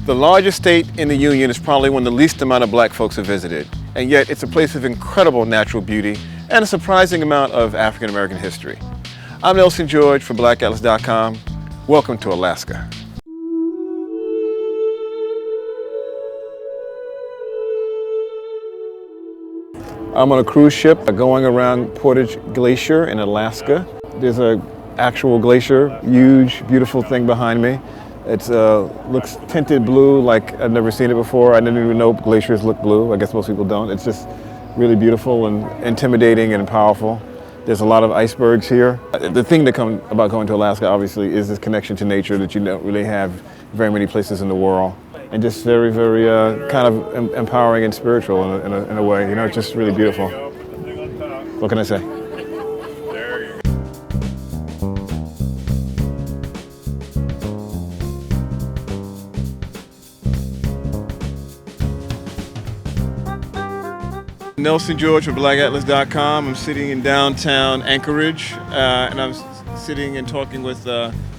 The largest state in the Union is probably one of the least amount of black folks have visited, and yet it's a place of incredible natural beauty and a surprising amount of African American history. I'm Nelson George from BlackAtlas.com. Welcome to Alaska. I'm on a cruise ship going around Portage Glacier in Alaska. There's an actual glacier, huge, beautiful thing behind me. It looks tinted blue like I've never seen it before. I didn't even know glaciers look blue. I guess most people don't. It's just really beautiful and intimidating and powerful. There's a lot of icebergs here. The thing about going to Alaska, obviously, is this connection to nature that you don't really have very many places in the world. And just very, very kind of empowering and spiritual in a way. You know, it's just really beautiful. What can I say? Nelson George from BlackAtlas.com. I'm sitting in downtown Anchorage, and I'm sitting and talking with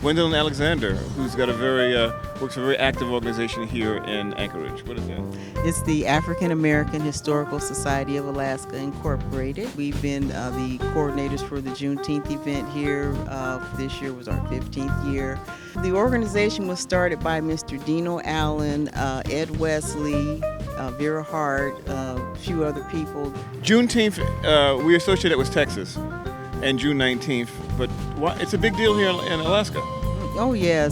Wendell and Alexander, who's got works for a very active organization here in Anchorage. What is that? It's the African American Historical Society of Alaska Incorporated. We've been the coordinators for the Juneteenth event here. This year was our 15th year. The organization was started by Mr. Dino Allen, Ed Wesley, Vera Hart, a few other people. Juneteenth, we associate it with Texas, and June 19th, but it's a big deal here in Alaska. Oh yes,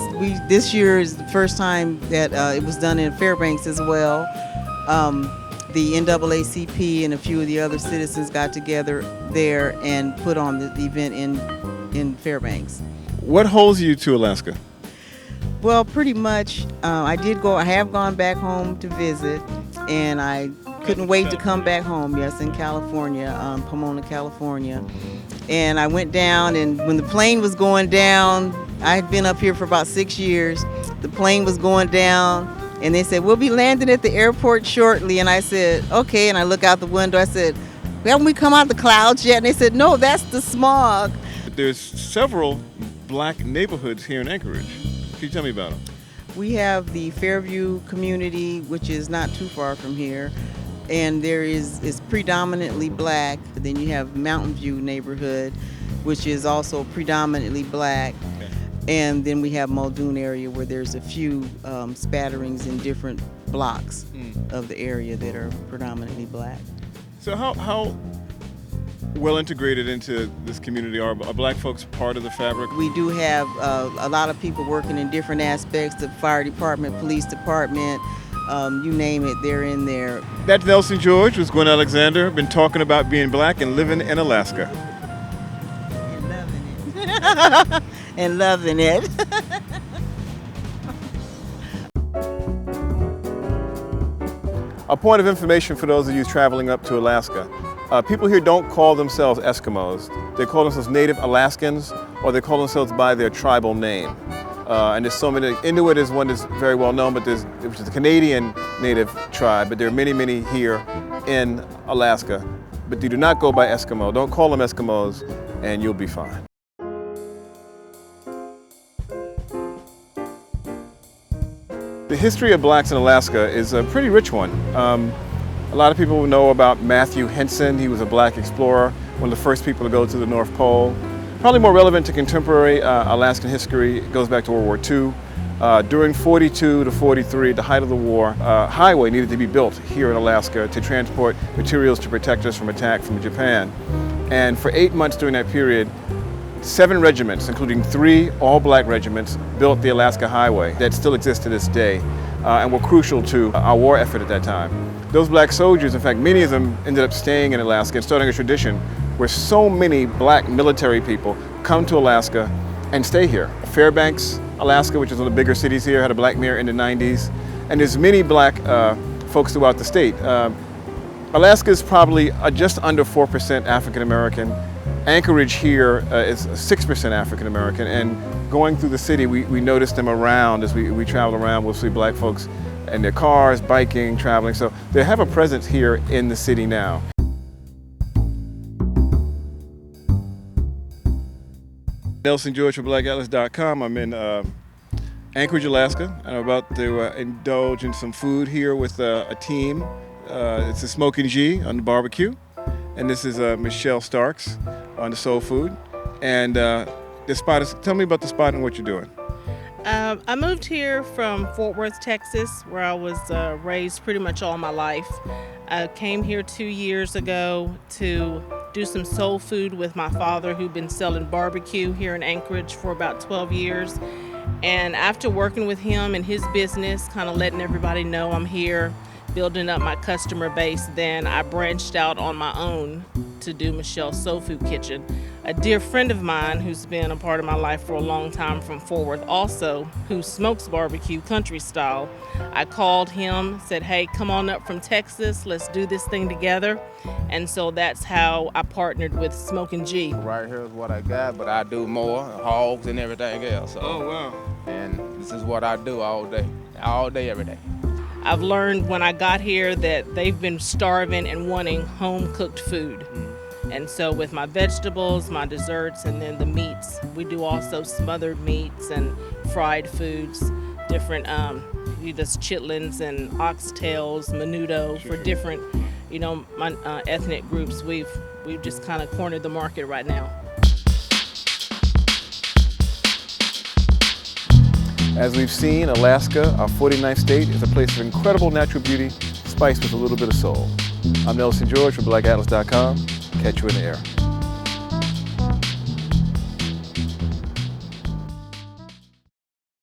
this year is the first time that it was done in Fairbanks as well. The NAACP and a few of the other citizens got together there and put on the event in Fairbanks. What holds you to Alaska? Well, pretty much, I have gone back home to visit, and I couldn't wait to come back home. Yes, in California, Pomona, California. And I went down, and when the plane was going down, I had been up here for about 6 years. The plane was going down, and they said, we'll be landing at the airport shortly. And I said, okay. And I look out the window. I said, haven't we come out of the clouds yet? And they said, no, that's the smog. There's several black neighborhoods here in Anchorage. Can you tell me about them? We have the Fairview community, which is not too far from here. And it's predominantly black. Then you have Mountain View neighborhood, which is also predominantly black. Okay. And then we have Muldoon area, where there's a few spatterings in different blocks of the area that are predominantly black. So how well integrated into this community are black folks part of the fabric? We do have a lot of people working in different aspects, the fire department, police department, you name it, they're in there. That's Nelson George with Gwen Alexander. Been talking about being black and living in Alaska. And loving it. And loving it. A point of information for those of you traveling up to Alaska. People here don't call themselves Eskimos. They call themselves Native Alaskans, or they call themselves by their tribal name. And there's so many. Inuit is one that's very well known, which is the Canadian native tribe, but there are many, many here in Alaska. But they do not go by Eskimo. Don't call them Eskimos, and you'll be fine. The history of blacks in Alaska is a pretty rich one. A lot of people know about Matthew Henson. He was a black explorer, one of the first people to go to the North Pole. Probably more relevant to contemporary Alaskan history, it goes back to World War II. During 42 to 43, the height of the war, a highway needed to be built here in Alaska to transport materials to protect us from attack from Japan. And for 8 months during that period, 7 regiments, including 3 all-black regiments, built the Alaska Highway that still exists to this day and were crucial to our war effort at that time. Those black soldiers, in fact, many of them ended up staying in Alaska and starting a tradition where so many black military people come to Alaska and stay here. Fairbanks, Alaska, which is one of the bigger cities here, had a black mayor in the 90s. And there's many black folks throughout the state. Alaska is probably just under 4% African American. Anchorage here is 6% African American. And going through the city, we notice them around as we travel around. We'll see black folks in their cars, biking, traveling. So they have a presence here in the city now. Nelson George from BlackAtlas.com. I'm in Anchorage, Alaska. I'm about to indulge in some food here with a team. It's a Smoking G on the barbecue, and this is Michelle Starks on the soul food. And this spot is. Tell me about the spot and what you're doing. I moved here from Fort Worth, Texas, where I was raised pretty much all my life. I came here 2 years ago to do some soul food with my father, who'd been selling barbecue here in Anchorage for about 12 years. And after working with him and his business, kind of letting everybody know I'm here, building up my customer base, then I branched out on my own to do Michelle's Soul Food Kitchen. A dear friend of mine who's been a part of my life for a long time from Fort Worth also, who smokes barbecue country style, I called him, said, hey, come on up from Texas, let's do this thing together. And so that's how I partnered with Smoking G. Right here is what I got, but I do more, hogs and everything else. So. Oh, wow. And this is what I do all day, every day. I've learned when I got here that they've been starving and wanting home-cooked food. And so with my vegetables, my desserts, and then the meats, we do also smothered meats and fried foods, different, just chitlins and oxtails, menudo for different, ethnic groups. We've just kind of cornered the market right now. As we've seen, Alaska, our 49th state, is a place of incredible natural beauty, spiced with a little bit of soul. I'm Nelson George from BlackAtlas.com. Catch you in the air.